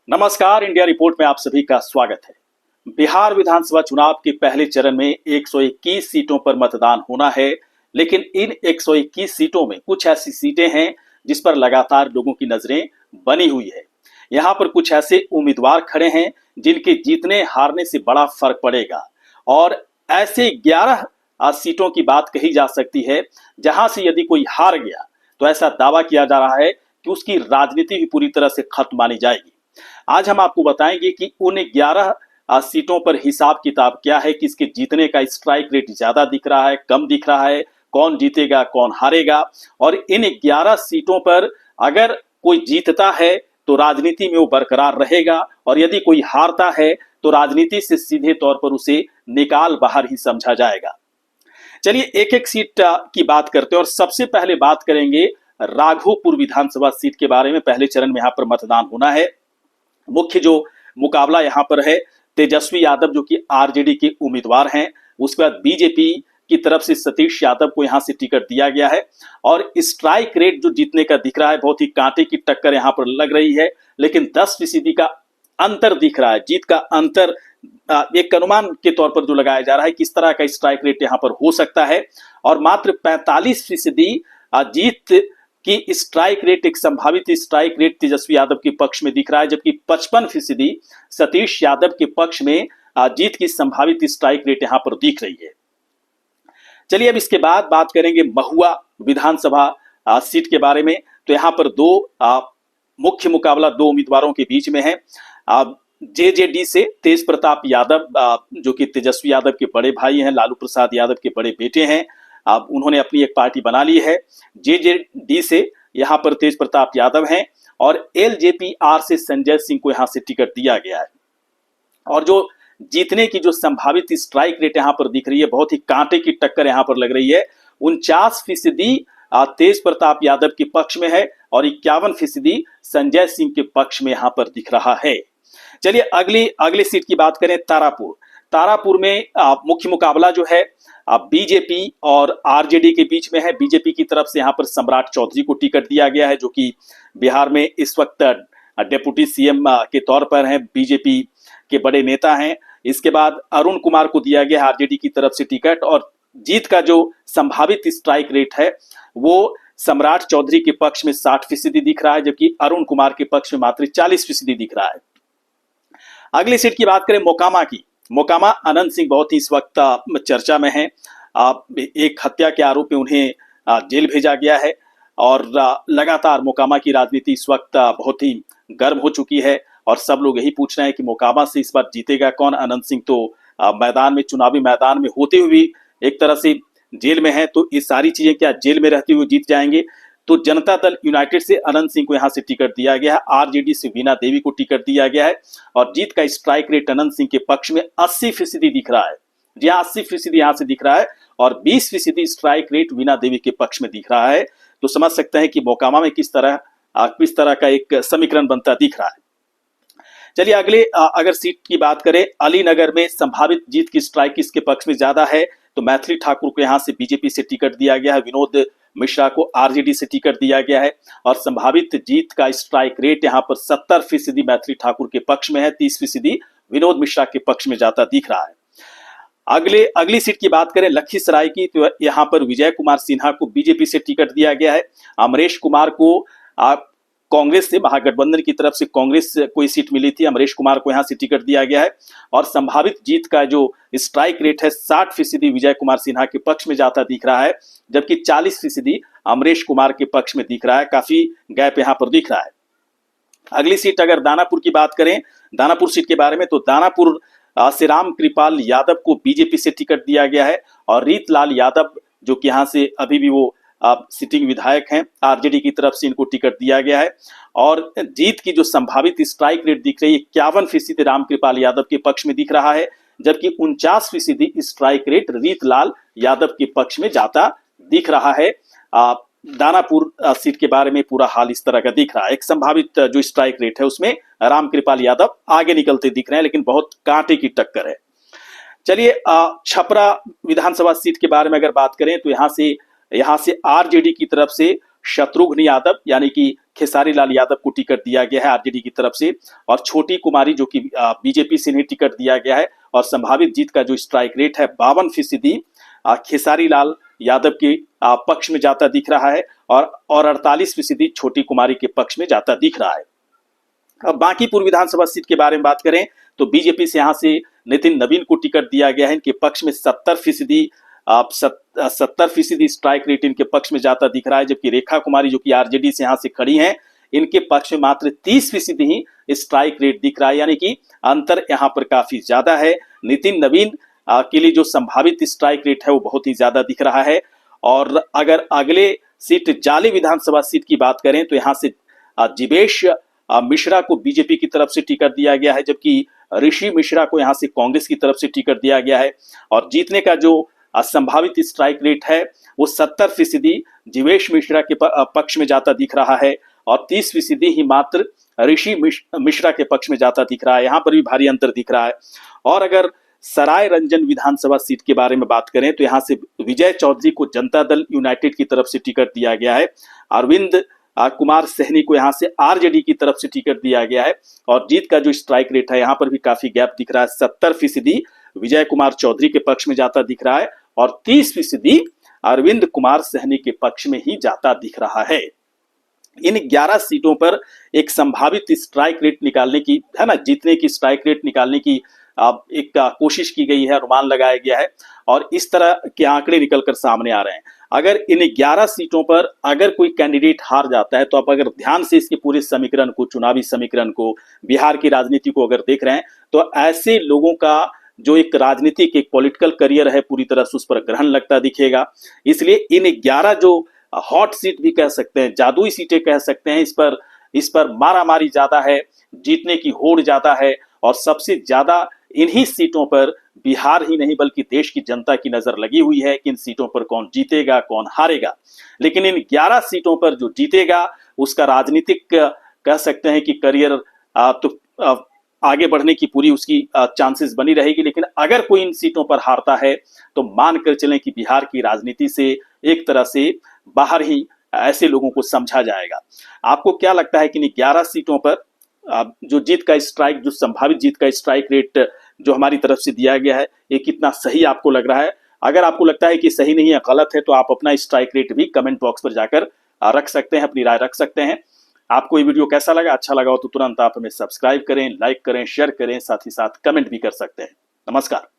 नमस्कार, India report में आप सभी का स्वागत है। बिहार विधानसभा चुनाव के पहले चरण में 121 सीटों पर मतदान होना है, लेकिन इन 121 सीटों में कुछ ऐसी सीटें हैं जिस पर लगातार लोगों की नजरें बनी हुई है। यहाँ पर कुछ ऐसे उम्मीदवार खड़े हैं जिनके जीतने हारने से बड़ा फर्क पड़ेगा और ऐसे 11 सीटों की बात कही जा सकती है जहां से यदि कोई हार गया तो ऐसा दावा किया जा रहा है कि उसकी राजनीति भी पूरी तरह से खत्म मानी जाएगी। आज हम आपको बताएंगे कि उन 11 सीटों पर हिसाब किताब क्या है, किसके जीतने का स्ट्राइक रेट ज्यादा दिख रहा है, कम दिख रहा है, कौन जीतेगा कौन हारेगा, और इन 11 सीटों पर अगर कोई जीतता है तो राजनीति में वो बरकरार रहेगा और यदि कोई हारता है तो राजनीति से सीधे तौर पर उसे निकाल बाहर ही समझा जाएगा। चलिए एक एक सीट की बात करते हैं और सबसे पहले बात करेंगे राघोपुर विधानसभा सीट के बारे में। पहले चरण में यहाँ पर मतदान होना है। मुख्य जो मुकाबला यहाँ पर है, तेजस्वी यादव जो कि आरजेडी के उम्मीदवार हैं, उसके बाद बीजेपी की तरफ से सतीश यादव को यहाँ से टिकट दिया गया है और स्ट्राइक रेट जो जीतने का दिख रहा है, बहुत ही कांटे की टक्कर यहाँ पर लग रही है, लेकिन 10% का अंतर दिख रहा है। जीत का अंतर एक अनुमान के तौर पर जो लगाया जा रहा है किस तरह का स्ट्राइक रेट यहाँ पर हो सकता है, और मात्र 45% जीत कि स्ट्राइक रेट, एक संभावित स्ट्राइक रेट तेजस्वी यादव के पक्ष में दिख रहा है, जबकि 55% सतीश यादव के पक्ष में जीत की संभावित स्ट्राइक रेट यहां पर दिख रही है। चलिए अब इसके बाद बात करेंगे महुआ विधानसभा सीट के बारे में। तो यहां पर दो मुख्य मुकाबला दो उम्मीदवारों के बीच में है। जेजेडी से तेज प्रताप यादव जो कि तेजस्वी यादव के बड़े भाई हैं, लालू प्रसाद यादव के बड़े बेटे हैं, अब उन्होंने अपनी एक पार्टी बना ली है। जेजेडी से यहाँ पर तेज प्रताप यादव हैं और एलजेपीआर से संजय सिंह को यहाँ से टिकट दिया गया है। और जो जीतने की जो संभावित स्ट्राइक रेट यहाँ पर दिख रही है, बहुत ही कांटे की टक्कर यहाँ पर लग रही है। 49% तेज प्रताप यादव के पक्ष में है और 51% संजय सिंह के पक्ष में यहाँ पर दिख रहा है। चलिए अगली सीट की बात करें, तारापुर में मुख्य मुकाबला जो है बीजेपी और आरजेडी के बीच में है। बीजेपी की तरफ से यहाँ पर सम्राट चौधरी को टिकट दिया गया है, जो कि बिहार में इस वक्त डेप्यूटी सीएम के तौर पर हैं, बीजेपी के बड़े नेता हैं। इसके बाद अरुण कुमार को दिया गया है आरजेडी की तरफ से टिकट, और जीत का जो संभावित स्ट्राइक रेट है वो सम्राट चौधरी के पक्ष में 60% दिख रहा है, जबकि अरुण कुमार के पक्ष में मात्र 40% दिख रहा है। अगली सीट की बात करें मोकामा की। मोकामा अनंत सिंह बहुत ही इस वक्त चर्चा में है। एक हत्या के आरोप में उन्हें जेल भेजा गया है और लगातार मोकामा की राजनीति इस वक्त बहुत ही गर्म हो चुकी है और सब लोग यही पूछ रहे हैं कि मोकामा से इस बार जीतेगा कौन। अनंत सिंह तो मैदान में, चुनावी मैदान में होते हुए भी एक तरह से जेल में है, तो ये सारी चीजें क्या जेल में रहते हुए जीत जाएंगे? तो जनता दल यूनाइटेड से अनंत सिंह को यहां से टिकट दिया गया है, आरजेडी से वीणा देवी को टिकट दिया गया है और जीत का स्ट्राइक रेट अनंत सिंह के पक्ष में 80% दिख रहा है। जी हाँ, 80% यहां से दिख रहा है और 20% स्ट्राइक रेट वीणा देवी के पक्ष में दिख रहा है। तो समझ सकते हैं कि मोकामा में किस तरह का एक समीकरण बनता दिख रहा है। चलिए अगर सीट की बात करें, अलीनगर में संभावित जीत की स्ट्राइक किसके पक्ष में ज्यादा है? तो मैथिली ठाकुर को यहाँ से बीजेपी से टिकट दिया गया है, विनोद मिश्रा को आरजेडी से टिकट दिया गया है और संभावित जीत का स्ट्राइक रेट यहाँ पर 70% मैथिली ठाकुर के पक्ष में है, 30% विनोद मिश्रा के पक्ष में जाता दिख रहा है। अगली सीट की बात करें लखीसराय की, तो यहाँ पर विजय कुमार सिन्हा को बीजेपी से टिकट दिया गया है। अमरेश कुमार को कांग्रेस से, महागठबंधन की तरफ से कांग्रेस को सीट मिली थी, अमरेश कुमार को यहाँ से टिकट दिया गया है और संभावित जीत का जो स्ट्राइक रेट है 60% विजय कुमार सिन्हा के पक्ष में जाता दिख रहा है, जबकि 40% अमरेश कुमार के पक्ष में दिख रहा है। काफी गैप यहाँ पर दिख रहा है। अगली सीट अगर दानापुर की बात करें, दानापुर सीट के बारे में, तो दानापुर से राम कृपाल यादव को बीजेपी से टिकट दिया गया है और रीतलाल यादव जो कि यहाँ से अभी भी वो सिटिंग विधायक हैं, आरजेडी की तरफ से इनको टिकट दिया गया है और जीत की जो संभावित स्ट्राइक रेट दिख रही है 51% रामकृपाल यादव के पक्ष में दिख रहा है, जबकि 49% स्ट्राइक रेट रीतलाल यादव के पक्ष में जाता दिख रहा है। दानापुर सीट के बारे में पूरा हाल इस तरह का दिख रहा है। एक संभावित जो स्ट्राइक रेट है उसमें रामकृपाल यादव आगे निकलते दिख रहे हैं, लेकिन बहुत कांटे की टक्कर है। चलिए छपरा विधानसभा सीट के बारे में अगर बात करें, तो यहाँ से आरजेडी की तरफ से शत्रुघ्न यादव यानी कि खेसारी लाल यादव को टिकट दिया गया है आरजेडी की तरफ से, और छोटी कुमारी जो कि बीजेपी से इन्हें टिकट दिया गया है, और संभावित जीत का जो स्ट्राइक रेट है 52% खेसारी लाल यादव के पक्ष में जाता दिख रहा है, और 48% छोटी कुमारी के पक्ष में जाता दिख रहा है। अब बांकीपुर विधानसभा सीट के बारे में बात करें तो बीजेपी से यहां से नितिन नवीन को टिकट दिया गया है। इनके पक्ष में 70% स्ट्राइक रेट इनके पक्ष में जाता दिख रहा है, जबकि रेखा कुमारी जो कि आरजेडी से यहां से खड़ी हैं, इनके पक्ष में मात्र 30% ही स्ट्राइक रेट दिख रहा है, यानी कि अंतर यहां पर काफी ज्यादा है। नितिन नवीन के लिए जो संभावित स्ट्राइक रेट है वो बहुत ही ज्यादा दिख रहा है। और अगर अगले सीट जाली विधानसभा सीट की बात करें तो यहां से जीवेश मिश्रा को बीजेपी की तरफ से टिकट दिया गया है, जबकि ऋषि मिश्रा को यहां से कांग्रेस की तरफ से टिकट दिया गया है। और जीतने का जो संभावित स्ट्राइक रेट है वो 70% जीवेश मिश्रा के पक्ष में जाता दिख रहा है, और 30% ही मात्र ऋषि मिश्रा के पक्ष में जाता दिख रहा है। यहाँ पर भी भारी अंतर दिख रहा है। और अगर सराय रंजन विधानसभा सीट के बारे में बात करें तो यहाँ से विजय चौधरी को जनता दल यूनाइटेड की तरफ से टिकट दिया गया है, अरविंद कुमार सहनी को यहाँ से आरजेडी की तरफ से टिकट दिया गया है, और जीत का जो स्ट्राइक रेट है यहाँ पर भी काफी गैप दिख रहा है। 70% विजय कुमार चौधरी के पक्ष में जाता दिख रहा है, और 30% अरविंद कुमार सहनी के पक्ष में ही जाता दिख रहा है। इन 11 सीटों पर एक संभावित स्ट्राइक रेट निकालने की है ना, जीतने की स्ट्राइक रेट निकालने की एक कोशिश की गई है, अनुमान लगाया गया है, और इस तरह के आंकड़े निकलकर सामने आ रहे हैं। अगर इन 11 सीटों पर अगर कोई कैंडिडेट हार जाता है तो आप अगर ध्यान से इसके पूरे समीकरण को, चुनावी समीकरण को, बिहार की राजनीति को अगर देख रहे हैं तो ऐसे लोगों का जो एक राजनीतिक एक पॉलिटिकल करियर है पूरी तरह से उस पर ग्रहण लगता दिखेगा। इसलिए इन 11 जो हॉट सीट भी कह सकते हैं, जादुई सीटें कह सकते हैं, इस पर मारामारी ज्यादा है, जीतने की होड़ ज्यादा है, और सबसे ज्यादा इन्हीं सीटों पर बिहार ही नहीं बल्कि देश की जनता की नजर लगी हुई है कि इन सीटों पर कौन जीतेगा कौन हारेगा। लेकिन इन 11 सीटों पर जो जीतेगा उसका राजनीतिक कह सकते हैं कि करियर तो आगे बढ़ने की पूरी उसकी चांसेस बनी रहेगी। लेकिन अगर कोई इन सीटों पर हारता है तो मानकर चलें कि बिहार की राजनीति से एक तरह से बाहर ही ऐसे लोगों को समझा जाएगा। आपको क्या लगता है कि इन 11 सीटों पर जो जीत का स्ट्राइक, जो संभावित जीत का स्ट्राइक रेट जो हमारी तरफ से दिया गया है, ये कितना सही आपको लग रहा है? अगर आपको लगता है कि सही नहीं है, गलत है, तो आप अपना स्ट्राइक रेट भी कमेंट बॉक्स पर जाकर रख सकते हैं, अपनी राय रख सकते हैं। आपको ये वीडियो कैसा लगा? अच्छा लगा हो तो तुरंत आप हमें सब्सक्राइब करें, लाइक करें, शेयर करें, साथ ही साथ कमेंट भी कर सकते हैं। नमस्कार।